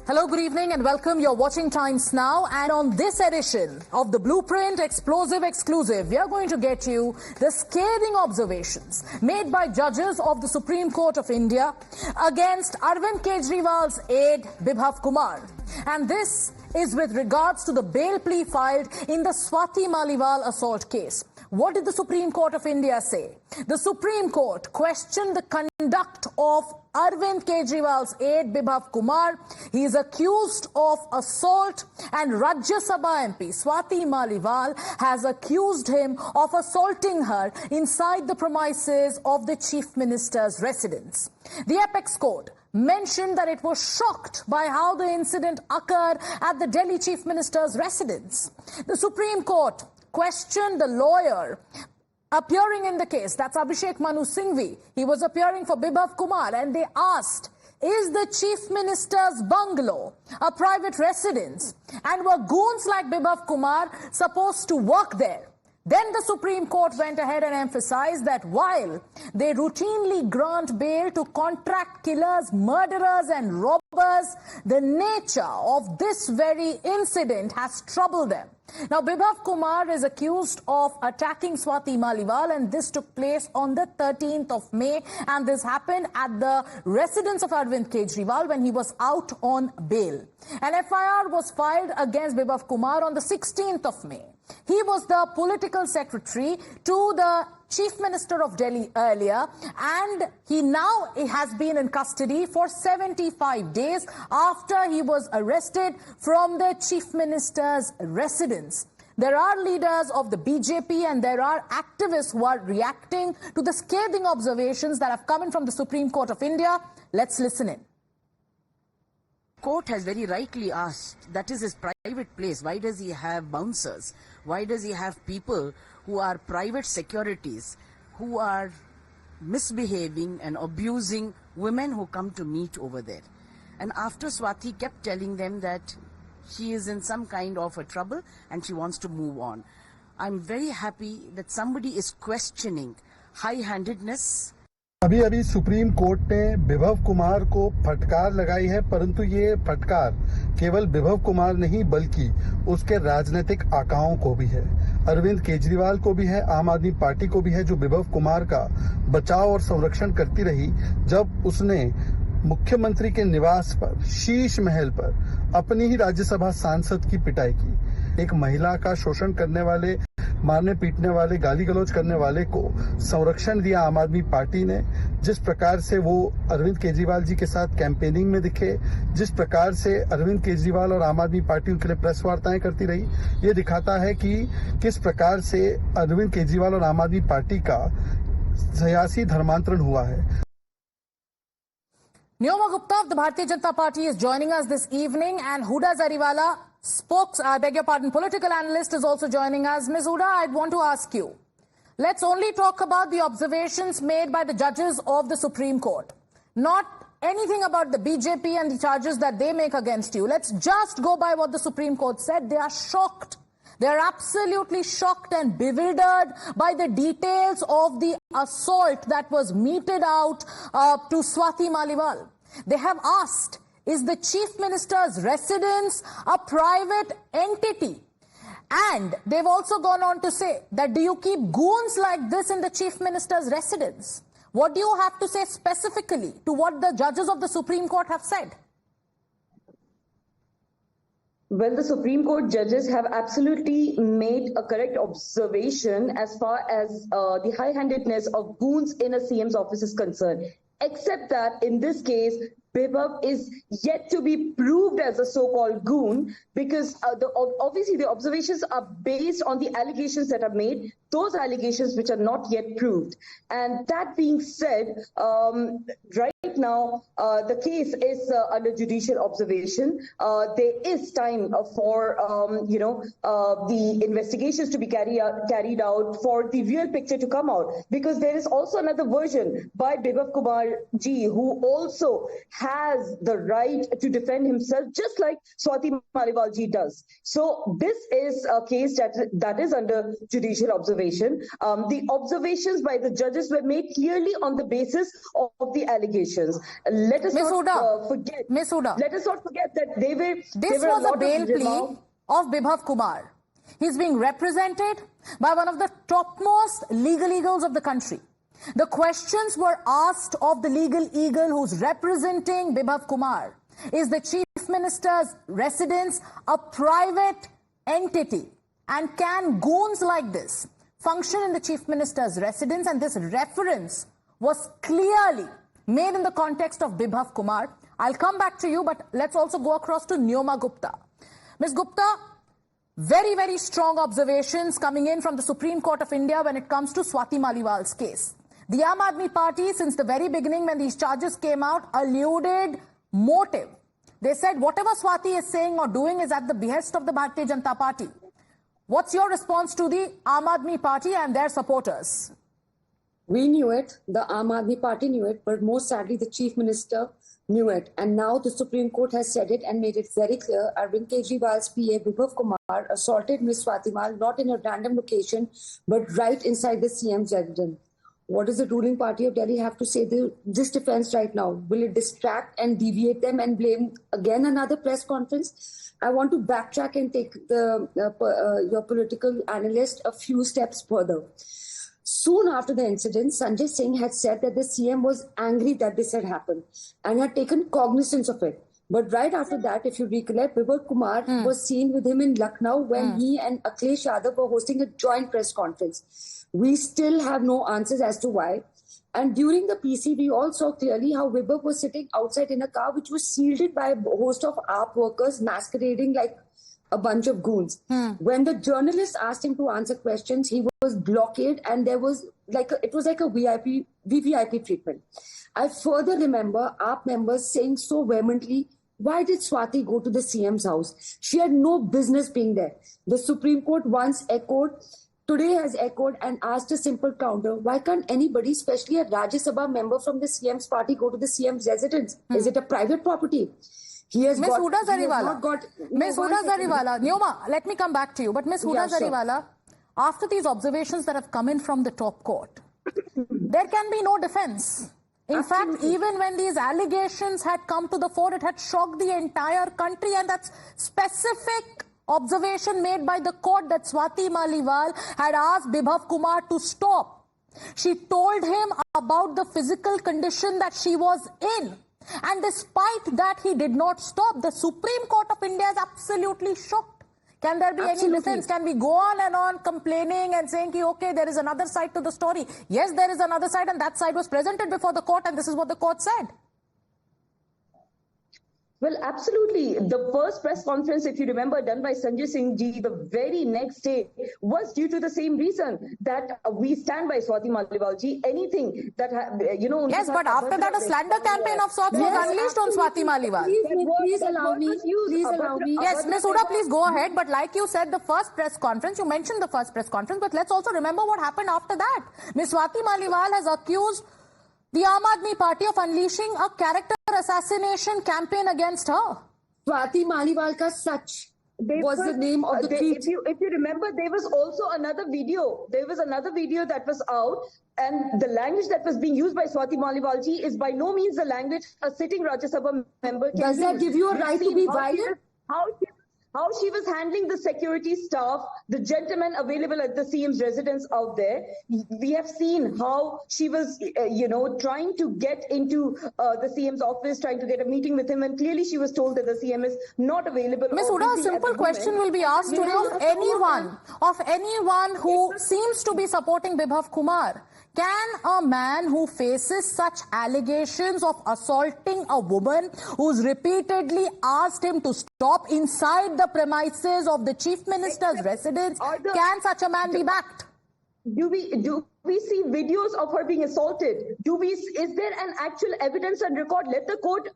Hello, good evening and welcome. You're watching Times Now, and on this edition of the Blueprint Explosive Exclusive, we are going to get you the scathing observations made by judges of the Supreme Court of India against Arvind Kejriwal's aide Bibhav Kumar. And this is with regards to the bail plea filed in the Swati Maliwal assault case. What did the Supreme Court of India say? The Supreme Court questioned the conduct of Arvind Kejriwal's aide Bibhav Kumar. He is accused of assault, and Rajya Sabha MP Swati Maliwal has accused him of assaulting her inside the premises of the Chief Minister's residence. The Apex Court mentioned that it was shocked by how the incident occurred at the Delhi Chief Minister's residence. The Supreme Court questioned the lawyer appearing in the case, that's Abhishek Manu Singhvi. He was appearing for Bibhav Kumar, and they asked, is the Chief Minister's bungalow a private residence? And were goons like Bibhav Kumar supposed to work there? Then the Supreme Court went ahead and emphasized that while they routinely grant bail to contract killers, murderers and robbers, the nature of this very incident has troubled them. Now, Bibhav Kumar is accused of attacking Swati Maliwal, and this took place on the 13th of May, and this happened at the residence of Arvind Kejriwal when he was out on bail. An FIR was filed against Bibhav Kumar on the 16th of May. He was the political secretary to the Chief Minister of Delhi earlier, and he now has been in custody for 75 days after he was arrested from the Chief Minister's residence. There are leaders of the BJP and there are activists who are reacting to the scathing observations that have come in from the Supreme Court of India. Let's listen in. Court has very rightly asked, that is his private place. Why does he have bouncers? Why does he have people who are private securities, who are misbehaving and abusing women who come to meet over there? And after Swati kept telling them that she is in some kind of a trouble and she wants to move on. I'm very happy that somebody is questioning high-handedness. अभी supreme court ने बिभव कुमार को फटकार लगाई है, परंतु ये फटकार केवल बिभव कुमार नहीं बल्कि उसके राजनीतिक आकाओं को भी है, अरविंद केजरीवाल को भी है, आम आदमी पार्टी को भी है, जो बिभव कुमार का बचाव और संरक्षण करती रही जब उसने मुख्यमंत्री के निवास पर, शीश महल पर अपनी ही राज्यसभा सांसद की पिटाई की। एक महिला का शोषण करने वाले, मारने पीटने वाले, गाली गलौज करने वाले को संरक्षण दिया आम आदमी पार्टी ने। जिस प्रकार से वो अरविंद केजरीवाल जी के साथ कैंपेनिंग में दिखे, जिस प्रकार से अरविंद केजरीवाल और आम आदमी पार्टी उनके लिए प्रेस वार्ताएं करती रही, ये दिखाता है कि किस प्रकार से अरविंद केजरीवाल और आम आदमी पार्टी का सियासी धर्मांतरण हुआ है। Neoma Gupta of the Bharatiya Janata Party is joining us this evening, and Huda Zariwala, political analyst, is also joining us. Ms. Huda, I'd want to ask you, let's only talk about the observations made by the judges of the Supreme Court, not anything about the BJP and the charges that they make against you. Let's just go by what the Supreme Court said. They are shocked. They are absolutely shocked and bewildered by the details of the assault that was meted out to Swati Maliwal. They have asked, is the Chief Minister's residence a private entity? And they've also gone on to say that, do you keep goons like this in the Chief Minister's residence? What do you have to say specifically to what the judges of the Supreme Court have said? Well, the Supreme Court judges have absolutely made a correct observation as far as the high-handedness of goons in a CM's office is concerned, except that in this case, Bibhav is yet to be proved as a so-called goon, because obviously the observations are based on the allegations that are made, those allegations which are not yet proved. And that being said, right now the case is under judicial observation. There is time for the investigations to be carried out, for the real picture to come out, because there is also another version by Bibhav Kumar ji, who also has the right to defend himself, just like Swati Maliwal ji does. So this is a case that is under judicial observation. The observations by the judges were made clearly on the basis of the allegations. observations. Let us Ms. not Huda, forget. Ms. Huda. Let us not forget that This was a bail plea of Bibhav Kumar. He's being represented by one of the topmost legal eagles of the country. The questions were asked of the legal eagle who's representing Bibhav Kumar. Is the Chief Minister's residence a private entity? And can goons like this function in the Chief Minister's residence? And this reference was clearly made in the context of Bibhav Kumar. I'll come back to you, but let's also go across to Neoma Gupta. Ms. Gupta, very, very strong observations coming in from the Supreme Court of India when it comes to Swati Maliwal's case. The Aam Aadmi Party, since the very beginning when these charges came out, alluded motive. They said whatever Swati is saying or doing is at the behest of the Bharatiya Janata Party. What's your response to the Aam Aadmi Party and their supporters? We knew it, the Aam Aadmi Party knew it, but most sadly the Chief Minister knew it. And now the Supreme Court has said it and made it very clear. Arvind Kejriwal's PA, Bibhav Kumar, assaulted Ms. Swati Mal not in a random location, but right inside the CM's residence. What does the ruling party of Delhi have to say to this defense right now? Will it distract and deviate them and blame again another press conference? I want to backtrack and take your political analyst a few steps further. Soon after the incident, Sanjay Singh had said that the CM was angry that this had happened and had taken cognizance of it. But right after that, if you recollect, Bibhav Kumar was seen with him in Lucknow when he and Akhilesh Yadav were hosting a joint press conference. We still have no answers as to why. And during the PC, we all saw clearly how Bibhav was sitting outside in a car which was shielded by a host of AAP workers masquerading like a bunch of goons. When the journalists asked him to answer questions, he was blockaded and there was it was like a VVIP treatment. I further remember AAP members saying so vehemently, why did Swati go to the CM's house? She had no business being there. The Supreme Court today has echoed and asked a simple counter. Why can't anybody, especially a Rajya Sabha member from the CM's party, go to the CM's residence? Is it a private property? Ms. Huda Zariwala, Neoma, let me come back to you. But Ms. Huda Zariwala, after these observations that have come in from the top court, there can be no defense. In fact, even when these allegations had come to the fore, it had shocked the entire country, and that's specific observation made by the court that Swati Maliwal had asked Bibhav Kumar to stop. She told him about the physical condition that she was in. And despite that, he did not stop. The Supreme Court of India is absolutely shocked. Can there be any defense? Can we go on and on complaining and saying, okay, there is another side to the story? Yes, there is another side, and that side was presented before the court, and this is what the court said. Well, absolutely. The first press conference, if you remember, done by Sanjay Singh ji the very next day was due to the same reason that we stand by Swati Maliwal ji. Anything that, Yes, but after that, a slander campaign of sorts was unleashed on Swati Maliwal. Please allow me. Yes, Ms. Huda, please go ahead. But like you said, the first press conference, you mentioned the first press conference, but let's also remember what happened after that. Ms. Swati Maliwal has accused the Aam Aadmi Party of unleashing a character assassination campaign against her. Swati Maliwal ka Sach was the name of the tweet. If you remember, there was also another video. There was another video that was out, and the language that was being used by Swati Maliwal ji is by no means the language a sitting Rajya Sabha member can use. Does that give you a right to be violent? How she was handling the security staff, the gentlemen available at the CM's residence out there. We have seen how she was, trying to get into the CM's office, trying to get a meeting with him, and clearly she was told that the CM is not available. Ms. Huda, a simple question will be asked today of anyone who seems to be supporting Bibhav Kumar. Can a man who faces such allegations of assaulting a woman who's repeatedly asked him to stop inside the premises of the Chief Minister's residence, can such a man be backed? Do we see videos of her being assaulted? Is there an actual evidence and record? Let the court,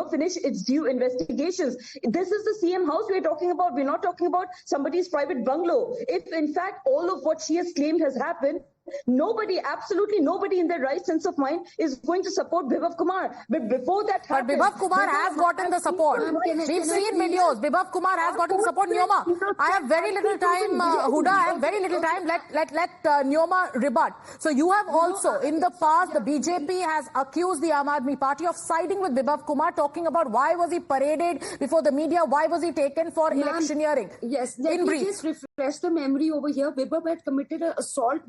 finish its due investigations. This is the CM house we're talking about. We're not talking about somebody's private bungalow. If in fact all of what she has claimed has happened, Nobody, absolutely nobody in their right sense of mind is going to support Bibhav Kumar. But before that But happens, Bibhav Kumar has gotten the support. We've seen videos. Bibhav Kumar has gotten support. Nyoma, I have very little time. Huda, I have very little time. Let Nyoma rebut. So you have also, in the past, the BJP has accused the Aam Aadmi Party of siding with Bibhav Kumar, talking about why was he paraded before the media, why was he taken for electioneering. Yes, let In me brief. just refresh the memory over here. Bibhav had committed an assault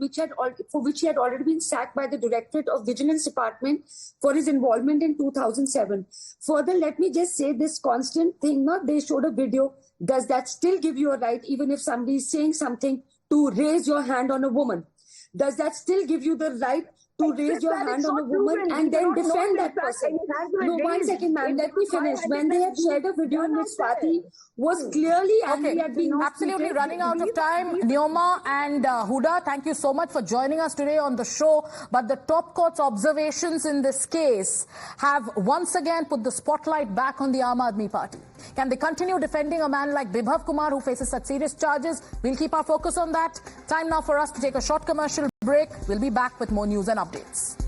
for which he had already been sacked by the Directorate of Vigilance Department for his involvement in 2007. Further, let me just say this constant thing, they showed a video. Does that still give you a right, even if somebody is saying something, to raise your hand on a woman? Does that still give you the right to raise your hand on a woman and then defend that person? No, 1 second, ma'am. Let me finish. When they had shared a video in which Swati was clearly angry at being Absolutely treated, running out of time. Nyoma and Huda, thank you so much for joining us today on the show. But the top court's observations in this case have once again put the spotlight back on the Aam Aadmi Party. Can they continue defending a man like Bibhav Kumar who faces such serious charges? We'll keep our focus on that. Time now for us to take a short commercial break. We'll be back with more news and updates.